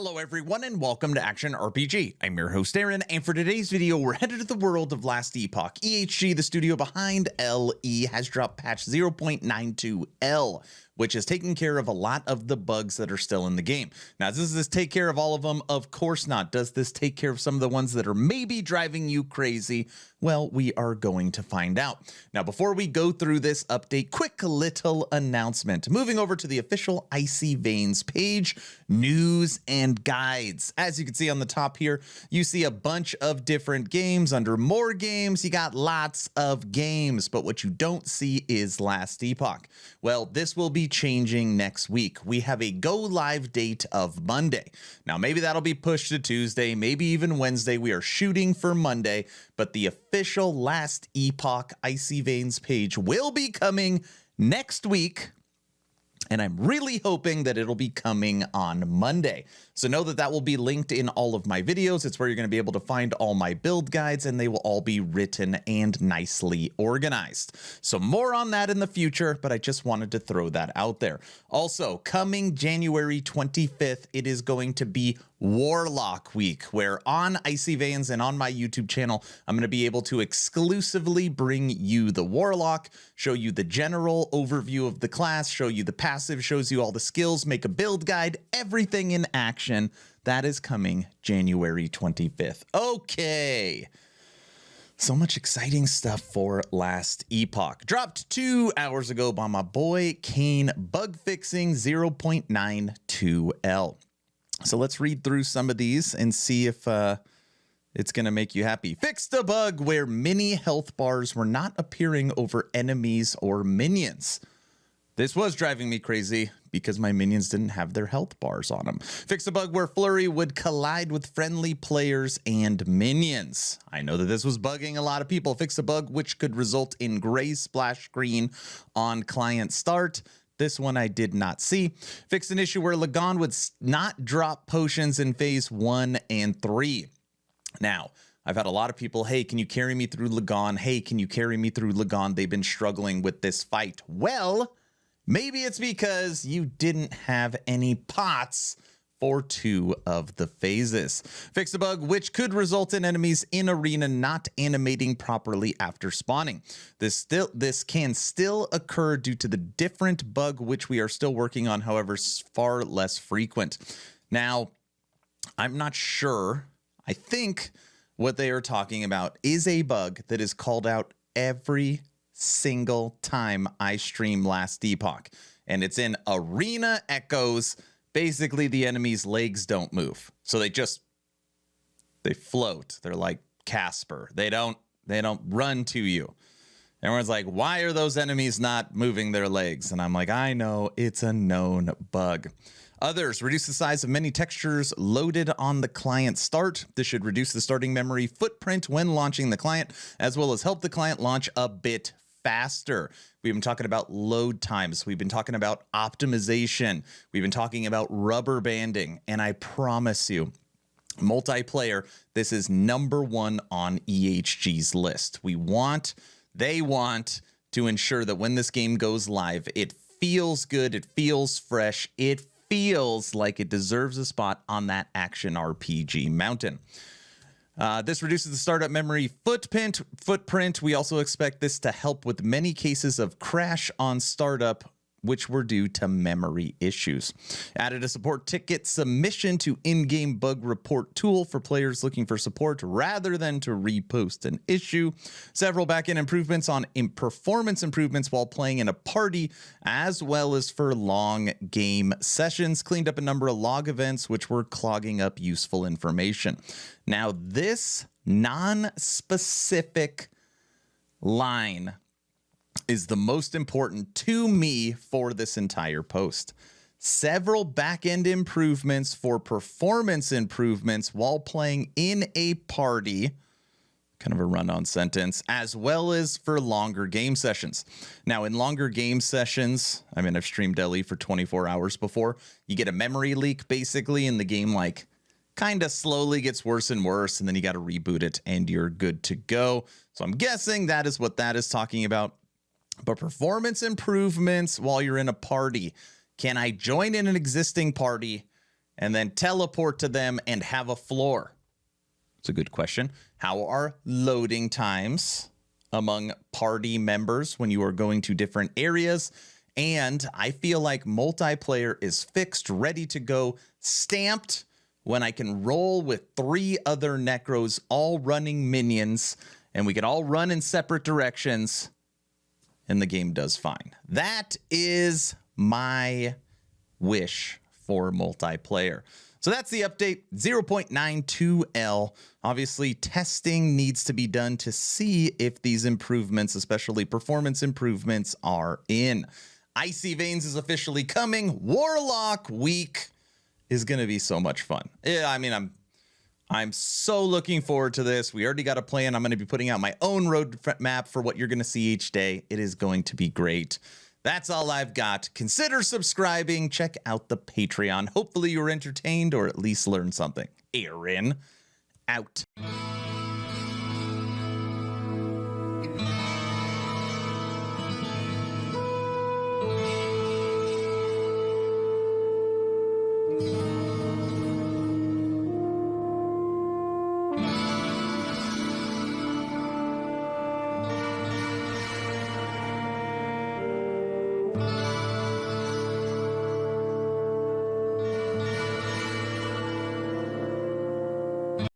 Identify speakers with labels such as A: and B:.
A: Hello everyone and welcome to Action RPG. I'm your host Aaron, and for today's video we're headed to the world of Last Epoch. EHG, the studio behind LE, has dropped patch 0.92L, which has taken care of a lot of the bugs that are still in the game. Now, does this take care of all of them? Of course not. Does this take care of some of the ones that are maybe driving you crazy? Well, we are going to find out. Now, before we go through this update, quick little announcement. Moving over to the official Icy Veins page, news and guides. As you can see on the top here, you see a bunch of different games. Under more games, you got lots of games, but what you don't see is Last Epoch. Well, this will be changing next week. We have a go live date of Monday. Now, maybe that'll be pushed to Tuesday, maybe even Wednesday. We are shooting for Monday, but the official Last Epoch Icy Veins page will be coming next week. And I'm really hoping that it'll be coming on Monday. So know that that will be linked in all of my videos. It's where you're going to be able to find all my build guides, and they will all be written and nicely organized. So more on that in the future, but I just wanted to throw that out there. Also, coming January 25th, it is going to be Warlock Week, where on Icy Veins and on my YouTube channel, I'm going to be able to exclusively bring you the Warlock, show you the general overview of the class, show you the passive, shows you all the skills, make a build guide, everything in action. That is coming January 25th. Okay. So much exciting stuff for Last Epoch. Dropped 2 hours ago by my boy Kane, bug fixing 0.92L. So let's read through some of these and see if it's going to make you happy. Fixed a bug where mini health bars were not appearing over enemies or minions. This was driving me crazy because my minions didn't have their health bars on them. Fixed a bug where Flurry would collide with friendly players and minions. I know that this was bugging a lot of people. Fixed a bug which could result in gray splash screen on client start. This one I did not see. Fixed an issue where Lagon would not drop potions in phase 1 and 3. Now, I've had a lot of people, hey, can you carry me through Lagon? Hey, can you carry me through Lagon? They've been struggling with this fight. Well, maybe it's because you didn't have any pots for 2 of the phases. Fix a bug which could result in enemies in arena not animating properly after spawning. This can still occur due to the different bug which we are still working on, however, far less frequent. Now, I'm not sure. I think what they are talking about is a bug that is called out every single time I stream Last Epoch, and it's in arena echoes. Basically, the enemy's legs don't move, so they float. They're like Casper. They don't run to you. Everyone's like, why are those enemies not moving their legs? And I'm like, I know, it's a known bug. Others, reduce the size of many textures loaded on the client start. This should reduce the starting memory footprint when launching the client, as well as help the client launch a bit faster. We've been talking about load times. We've been talking about optimization. We've been talking about rubber banding. And I promise you, multiplayer, this is #1 on EHG's list. They want to ensure that when this game goes live, it feels good, it feels fresh, it feels like it deserves a spot on that action RPG mountain. This reduces the startup memory footprint. We also expect this to help with many cases of crash on startup, which were due to memory issues. Added a support ticket submission to in-game bug report tool for players looking for support rather than to repost an issue. Several backend improvements on performance improvements while playing in a party, as well as for long game sessions. Cleaned up a number of log events which were clogging up useful information. Now, this non-specific line is the most important to me for this entire post. Several back-end improvements for performance improvements while playing in a party, kind of a run-on sentence, as well as for longer game sessions. Now, in longer game sessions, I mean, I've streamed LE for 24 hours before. You get a memory leak, basically, and the game, like, kind of slowly gets worse and worse, and then you got to reboot it, and you're good to go. So I'm guessing that is what that is talking about. But performance improvements while you're in a party. Can I join in an existing party and then teleport to them and have a floor? It's a good question. How are loading times among party members when you are going to different areas? And I feel like multiplayer is fixed, ready to go, stamped when I can roll with 3 other Necros all running minions, and we can all run in separate directions, and the game does fine. That is my wish for multiplayer. So that's the update, 0.92L. Obviously, testing needs to be done to see if these improvements, especially performance improvements, are in. Icy Veins is officially coming. Warlock Week is going to be so much fun. Yeah, I mean, I'm so looking forward to this. We already got a plan. I'm going to be putting out my own roadmap for what you're going to see each day. It is going to be great. That's all I've got. Consider subscribing. Check out the Patreon. Hopefully you were entertained or at least learned something. Aaron, out.
B: You